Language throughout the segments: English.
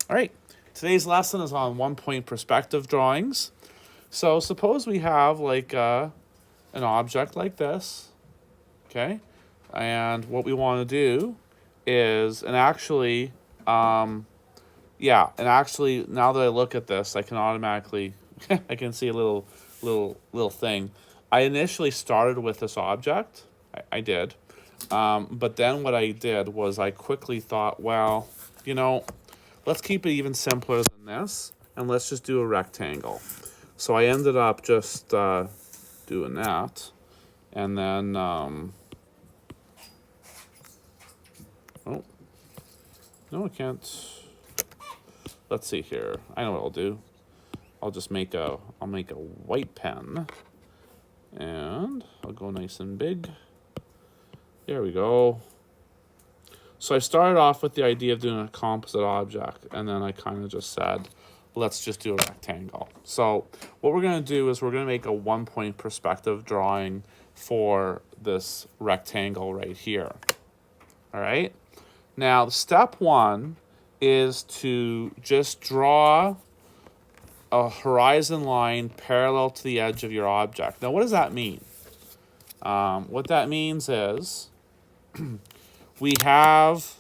All right, today's lesson is on 1 point perspective drawings. So suppose we have like an object like this, okay? And what we want to do is, now that I look at this, I can automatically, I can see a little thing. I initially started with this object. I did. But then what I did was I quickly thought, well, you know, let's keep it even simpler than this, and let's just do a rectangle. So I ended up just doing that, and then oh no, I can't. Let's see here. I know what I'll do. I'll make a white pen, and I'll go nice and big. There we go. So I started off with the idea of doing a composite object, and then I kind of just said, let's just do a rectangle. So what we're going to do is we're going to make a 1 point perspective drawing for this rectangle right here. All right. Now, step one is to just draw a horizon line parallel to the edge of your object. Now, what does that mean? What that means is we have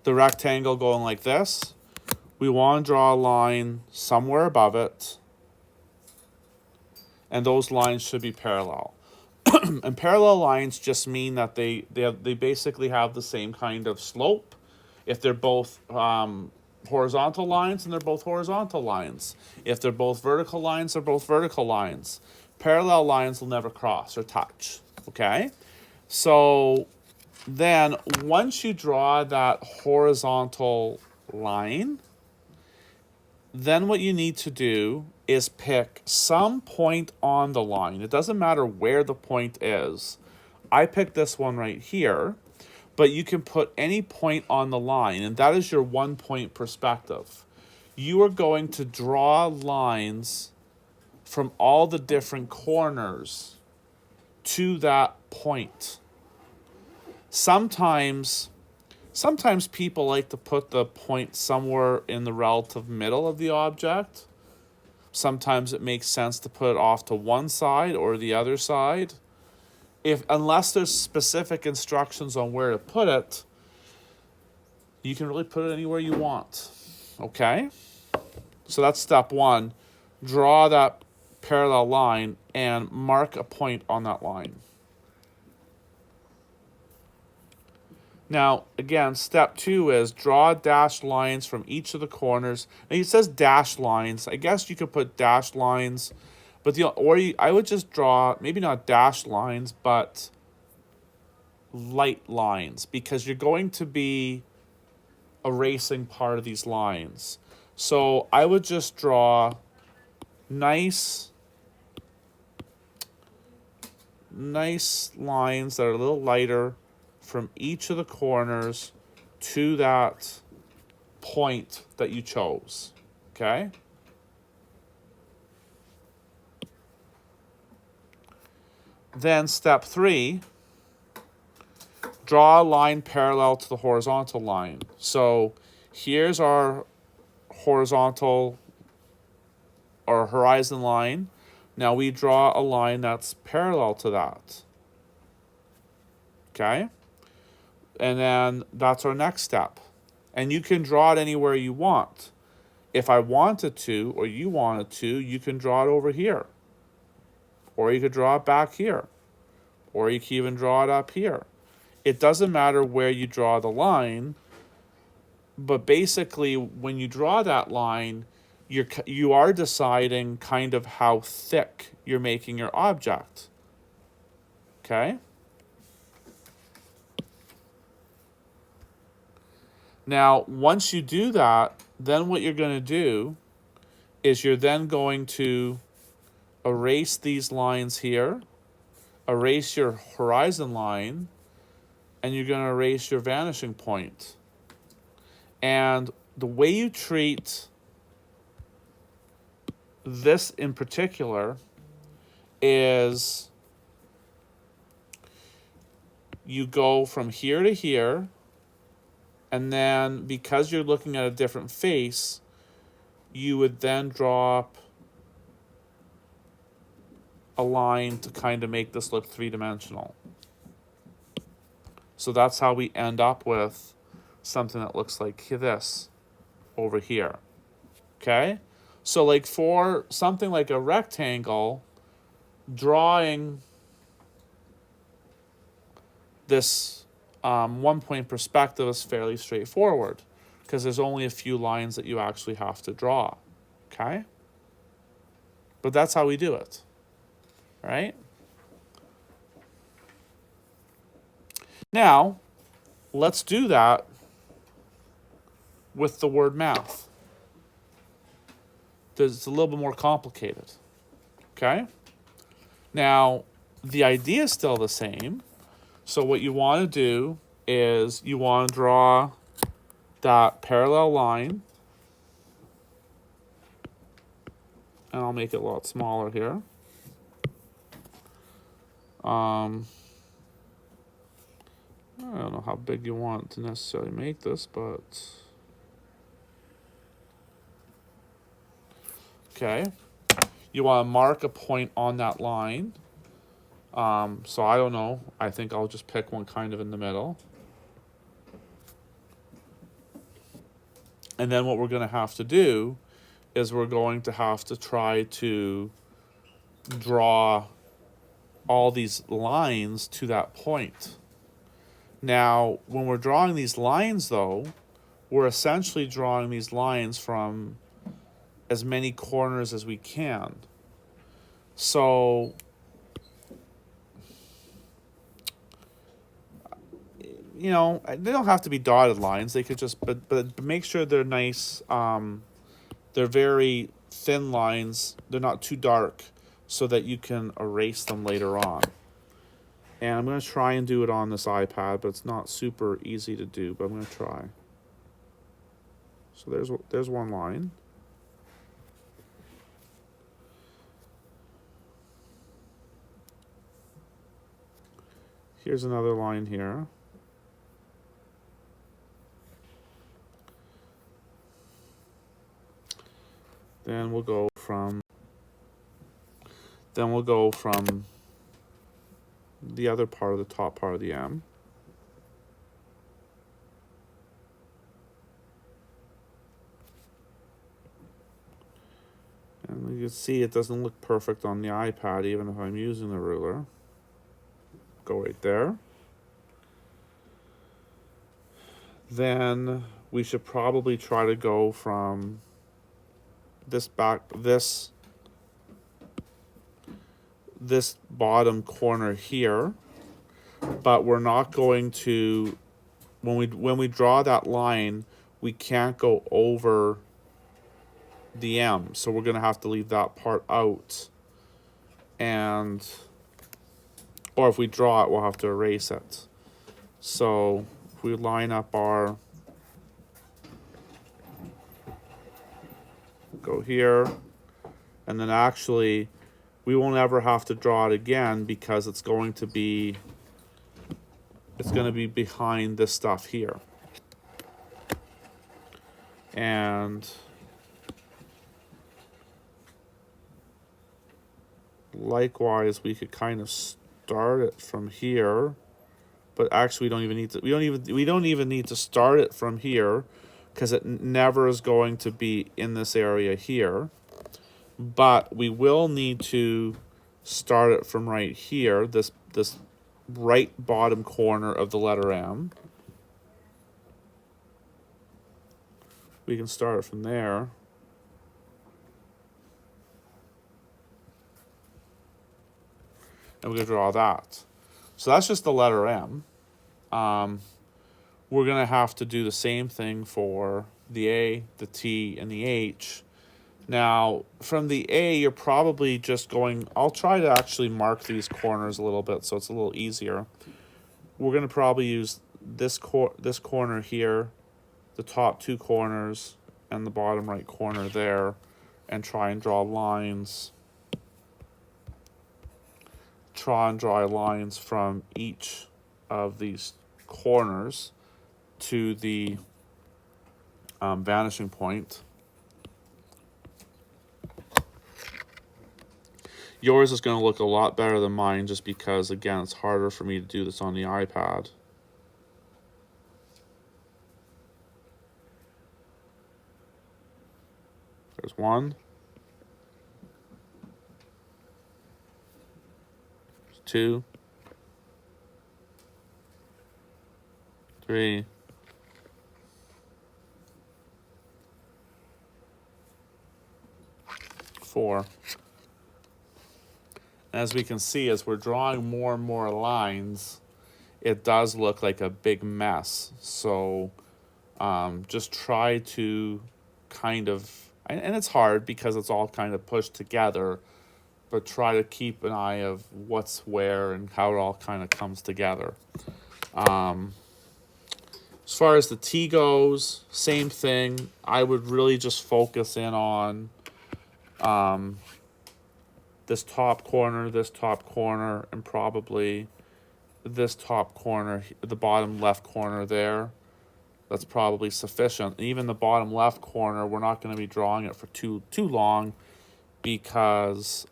the rectangle going like this. We want to draw a line somewhere above it, and those lines should be parallel. And parallel lines just mean that they basically have the same kind of slope. If they're both horizontal lines, and they're both horizontal lines. If they're both vertical lines, they're both vertical lines. Parallel lines will never cross or touch. Okay? So then once you draw that horizontal line, then what you need to do is pick some point on the line. It doesn't matter where the point is. I picked this one right here, but you can put any point on the line, and that is your 1 point perspective. You are going to draw lines from all the different corners to that point. Sometimes people like to put the point somewhere in the relative middle of the object. Sometimes it makes sense to put it off to one side or the other side. Unless there's specific instructions on where to put it, you can really put it anywhere you want. Okay? So that's step one. Draw that parallel line and mark a point on that line. Now, again, step two is draw dashed lines from each of the corners. Now, it says dashed lines. I guess you could put dashed lines, but I would just draw maybe not dashed lines, but light lines, because you're going to be erasing part of these lines. So I would just draw nice lines that are a little lighter from each of the corners to that point that you chose. Okay? Then step three, draw a line parallel to the horizontal line. So here's our horizontal or horizon line. Now we draw a line that's parallel to that. Okay? And then that's our next step. And you can draw it anywhere you want. If I wanted to, or you wanted to, you can draw it over here. Or you could draw it back here. Or you can even draw it up here. It doesn't matter where you draw the line, but basically when you draw that line, you are deciding kind of how thick you're making your object. Okay? Now, once you do that, then what you're going to do is you're then going to erase these lines here, erase your horizon line, and you're going to erase your vanishing point. And the way you treat this in particular is you go from here to here, and then because you're looking at a different face, you would then drop a line to kind of make this look three-dimensional. So that's how we end up with something that looks like this over here. Okay? So like for something like a rectangle, drawing this one-point perspective is fairly straightforward because there's only a few lines that you actually have to draw. Okay? But that's how we do it. Right? Now, let's do that with the word math. It's a little bit more complicated. Okay? Now, the idea is still the same. So what you want to do is you want to draw that parallel line. And I'll make it a lot smaller here. I don't know how big you want to necessarily make this, but... Okay. You want to mark a point on that line. So I don't know. I think I'll just pick one kind of in the middle. And then what we're going to have to do is we're going to have to try to draw all these lines to that point. Now, when we're drawing these lines, though, we're essentially drawing these lines from as many corners as we can. So, you know, they don't have to be dotted lines. They could just, but make sure they're nice. They're very thin lines. They're not too dark so that you can erase them later on. And I'm going to try and do it on this iPad, but it's not super easy to do, but I'm going to try. So there's one line. Here's another line here. Then we'll go from the other part of the top part of the M. And you can see it doesn't look perfect on the iPad even if I'm using the ruler. Go right there. Then we should probably try to go from this bottom corner here, but we're not going to, when we draw that line, we can't go over the M, so we're going to have to leave that part out, and or if we draw it, we'll have to erase it. So if we line up our, go here, and then actually we won't ever have to draw it again because it's going to be behind this stuff here. And likewise, we could kind of start it from here, but actually we don't even need to start it from here because it never is going to be in this area here. But we will need to start it from right here, this right bottom corner of the letter M. We can start it from there. And we're going to draw that. So that's just the letter M. We're going to have to do the same thing for the A, the T, and the H. Now, from the A, you're probably just going... I'll try to actually mark these corners a little bit so it's a little easier. We're going to probably use this corner here, the top two corners, and the bottom right corner there, and try and draw lines. Try and draw lines from each of these corners to the vanishing point. Yours is going to look a lot better than mine just because, again, it's harder for me to do this on the iPad. There's 1. 2. 3. 4. As we can see, as we're drawing more and more lines, it does look like a big mess. So just try to kind of, and it's hard because it's all kind of pushed together, but try to keep an eye of what's where and how it all kind of comes together. As far as the T goes, same thing. I would really just focus in on this top corner, and probably this top corner, the bottom left corner there. That's probably sufficient. Even the bottom left corner, we're not going to be drawing it for too long because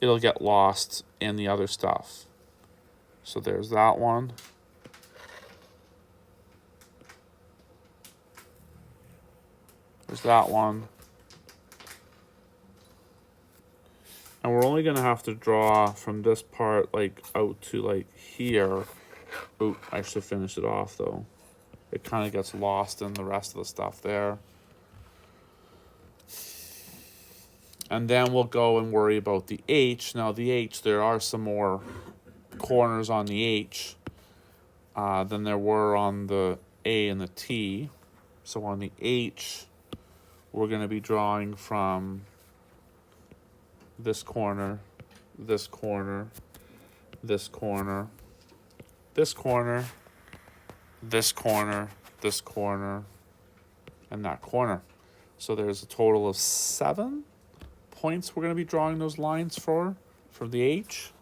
it'll get lost in the other stuff. So there's that one. There's that one. And we're only going to have to draw from this part, like, out to, like, here. Ooh, I should finish it off, though. It kind of gets lost in the rest of the stuff there. And then we'll go and worry about the H. Now, the H, there are some more corners on the H than there were on the A and the T. So on the H, we're going to be drawing from this corner, this corner, this corner, this corner, this corner, this corner, and that corner. So there's a total of 7 points we're going to be drawing those lines for the H.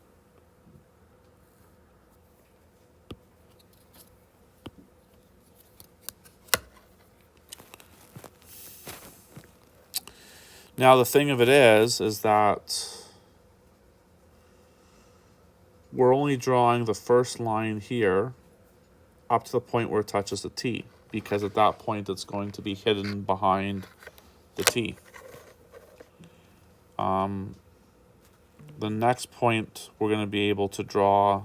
Now the thing of it is that we're only drawing the first line here up to the point where it touches the T, because at that point it's going to be hidden behind the T. The next point we're going to be able to draw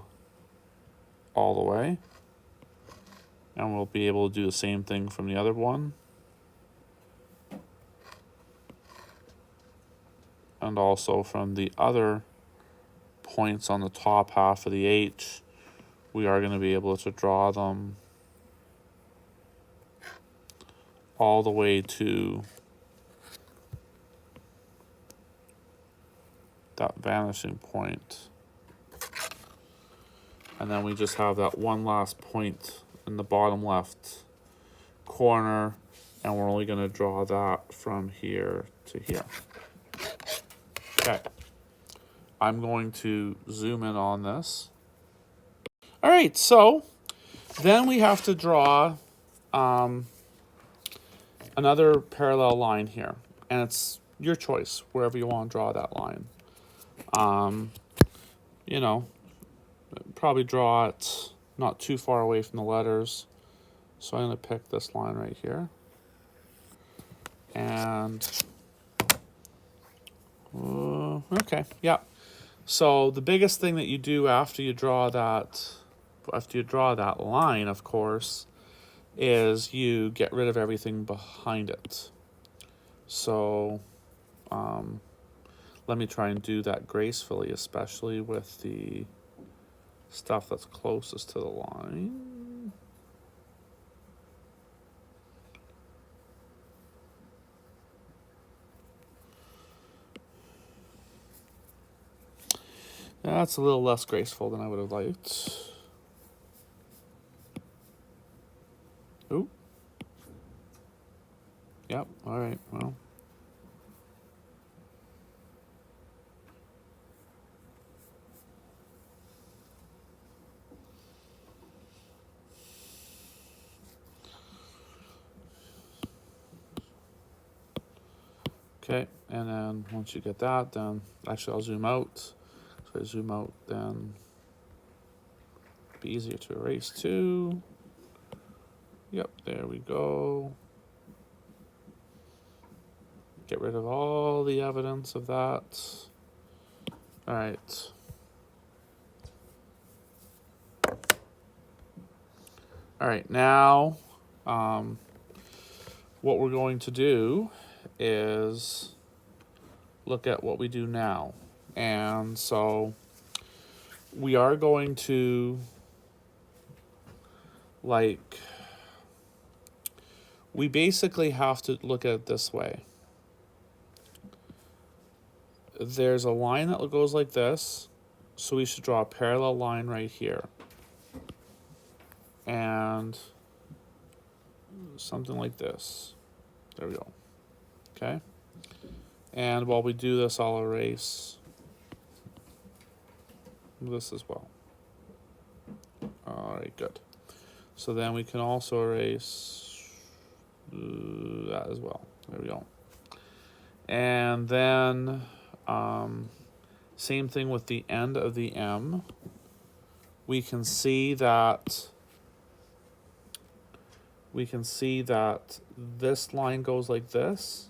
all the way, and we'll be able to do the same thing from the other one. And also from the other points on the top half of the H, we are going to be able to draw them all the way to that vanishing point. And then we just have that one last point in the bottom left corner, and we're only going to draw that from here to here. Okay. I'm going to zoom in on this. All right, so then we have to draw another parallel line here, and it's your choice wherever you want to draw that line. You know, probably draw it not too far away from the letters. So I'm going to pick this line right here. And, okay, yeah. So the biggest thing that you do after you draw that line, of course, is you get rid of everything behind it. So let me try and do that gracefully, especially with the stuff that's closest to the line. That's a little less graceful than I would have liked. Ooh. Yep, all right, well. Okay, and then once you get that, then actually I'll zoom out. So I zoom out, then it'll be easier to erase too. Yep, there we go. Get rid of all the evidence of that. All right. All right, now what we're going to do is look at what we do now. And so we are going to, like, we basically have to look at it this way. There's a line that goes like this, so we should draw a parallel line right here. And something like this. There we go. Okay. And while we do this, I'll erase this as well. All right, good. So then we can also erase that as well. There we go. And then same thing with the end of the M. We can see that this line goes like this.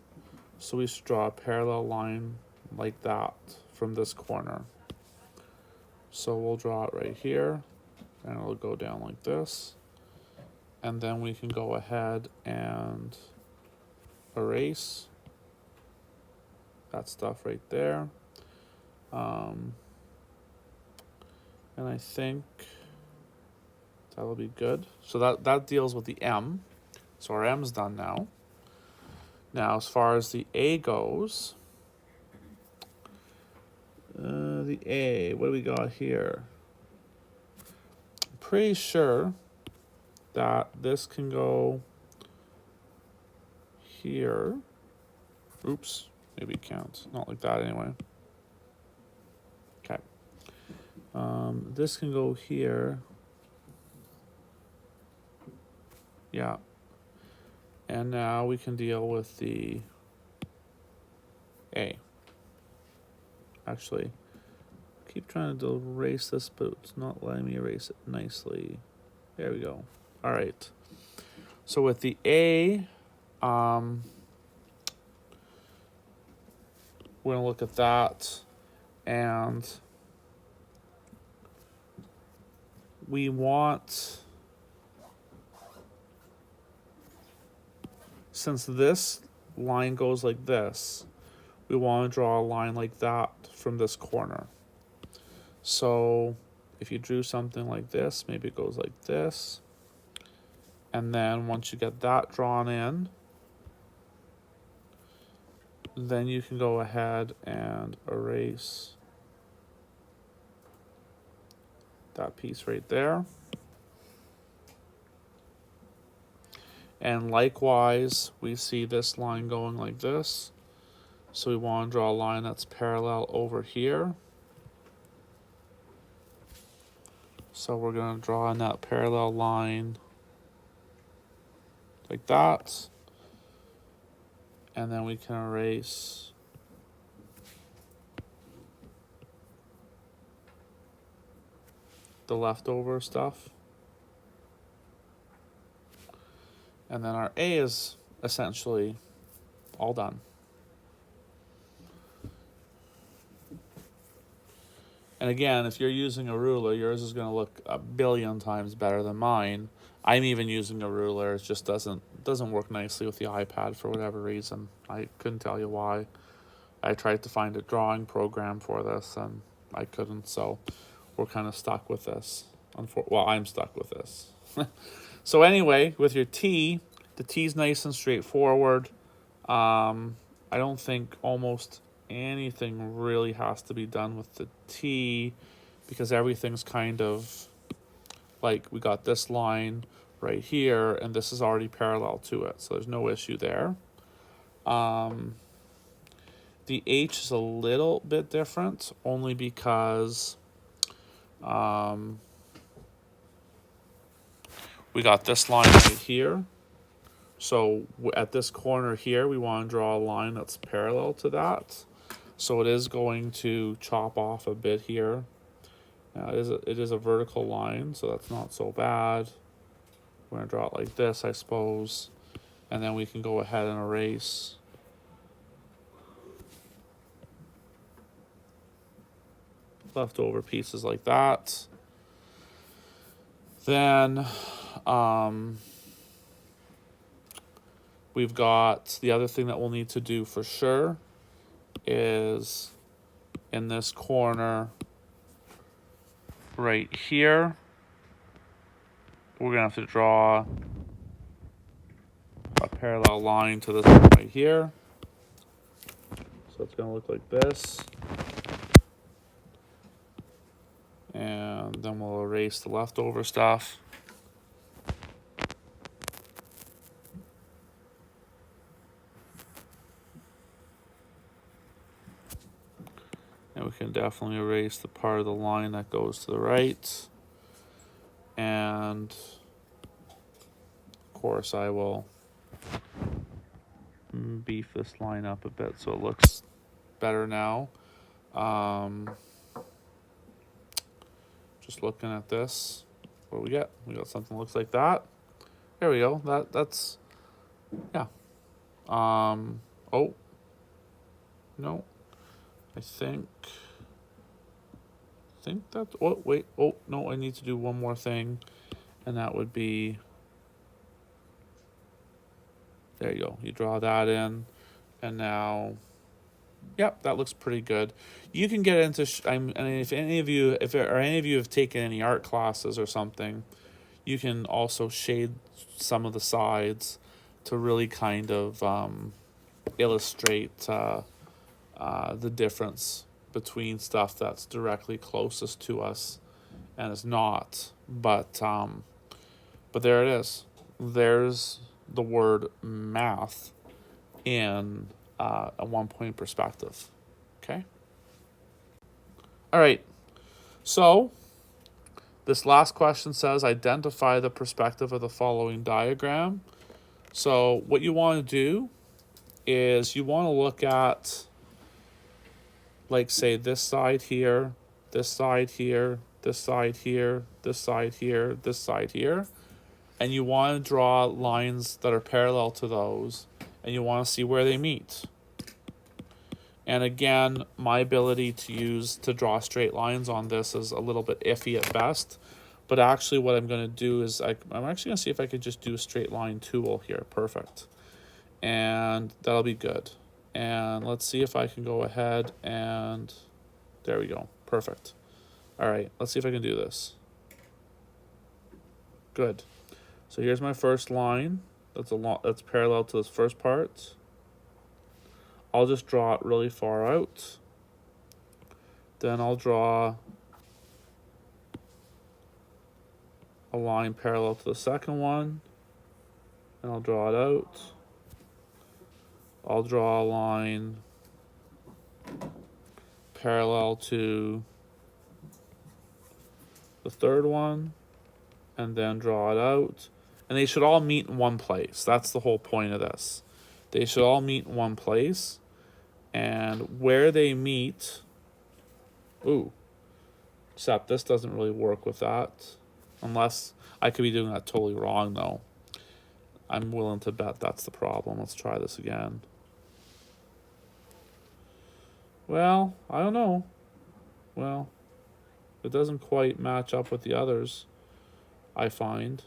So we should draw a parallel line like that from this corner. So we'll draw it right here, and it'll go down like this. And then we can go ahead and erase that stuff right there. And I think that'll be good. So that deals with the M. So our M's done now. Now, as far as the A goes, the A, what do we got here? I'm pretty sure that this can go here. Oops, maybe it can't. Not like that anyway. Okay. This can go here. Yeah. And now we can deal with the A. Actually, I keep trying to erase this, but it's not letting me erase it nicely. There we go. All right. So with the A, we're going to look at that, and we want, since this line goes like this, we want to draw a line like that from this corner. So if you drew something like this, maybe it goes like this. And then once you get that drawn in, then you can go ahead and erase that piece right there. And likewise, we see this line going like this. So we want to draw a line that's parallel over here. So we're going to draw in that parallel line like that. And then we can erase the leftover stuff. And then our A is essentially all done. And again, if you're using a ruler, yours is going to look a billion times better than mine. I'm even using a ruler. It just doesn't work nicely with the iPad for whatever reason. I couldn't tell you why. I tried to find a drawing program for this, and I couldn't. So we're kind of stuck with this. Well, I'm stuck with this. So anyway, with your T, the T's nice and straightforward. I don't think almost anything really has to be done with the T, because everything's kind of like, we got this line right here, and this is already parallel to it, so there's no issue there. The H is a little bit different, only because we got this line right here. So at this corner here, we want to draw a line that's parallel to that. So it is going to chop off a bit here. Now it is a vertical line, so that's not so bad. We're going to draw it like this, I suppose. And then we can go ahead and erase leftover pieces like that. Then we've got the other thing that we'll need to do for sure is in this corner right here, we're going to have to draw a parallel line to this one right here. So it's going to look like this. And then we'll erase the leftover stuff. And we can definitely erase the part of the line that goes to the right. And of course I will beef this line up a bit so it looks better now. Just looking at this, what do we get? We got something that looks like that. There we go. That's yeah. Oh no, I think that's. Oh wait. Oh no, I need to do one more thing, and that would be. There you go. You draw that in, and now. Yep, that looks pretty good. You can get into. And if any of you have taken any art classes or something, you can also shade some of the sides to really kind of illustrate the difference between stuff that's directly closest to us and is not. But there it is. There's the word math in a 1-point perspective. Okay. All right. So this last question says identify the perspective of the following diagram. So what you want to do is you want to look at, like, say, this side here, this side here, this side here, this side here, this side here. And you want to draw lines that are parallel to those, and you want to see where they meet. And again, my ability to draw straight lines on this is a little bit iffy at best. But actually what I'm going to do is I'm actually going to see if I could just do a straight line tool here. Perfect. And that'll be good. And let's see if I can go ahead and there we go. Perfect. All right, let's see if I can do this. Good. So here's my first line. That's parallel to this first part. I'll just draw it really far out. Then I'll draw a line parallel to the second one. And I'll draw it out. I'll draw a line parallel to the third one. And then draw it out. And they should all meet in one place. That's the whole point of this. They should all meet in one place. And where they meet, except this doesn't really work with that. Unless I could be doing that totally wrong, though. I'm willing to bet that's the problem. Let's try this again. Well, I don't know. Well, it doesn't quite match up with the others, I find.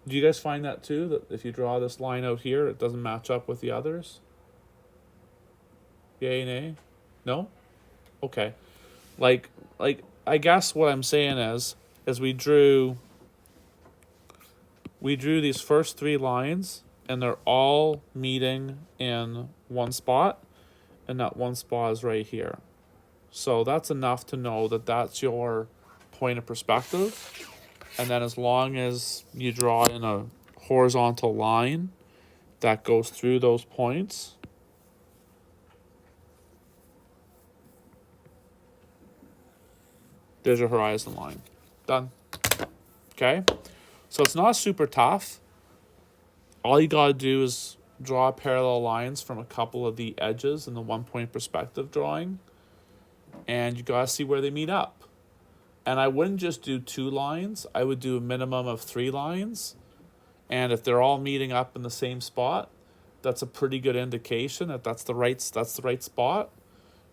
Do you guys find that too? That if you draw this line out here, it doesn't match up with the others? Yay, nay? No? Okay. Like I guess what I'm saying is we drew these first 3 lines and they're all meeting in one spot, and that one spot is right here. So that's enough to know that that's your point of perspective. And then as long as you draw in a horizontal line that goes through those points, there's your horizon line. Done. Okay? So it's not super tough. All you gotta do is draw parallel lines from a couple of the edges in the 1 point perspective drawing, and you gotta see where they meet up. And I wouldn't just do 2 lines, I would do a minimum of 3 lines. And if they're all meeting up in the same spot, that's a pretty good indication that that's the right spot,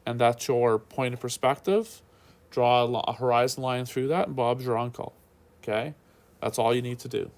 and that's your point of perspective. Draw a horizon line through that, and Bob's your uncle. Okay, that's all you need to do.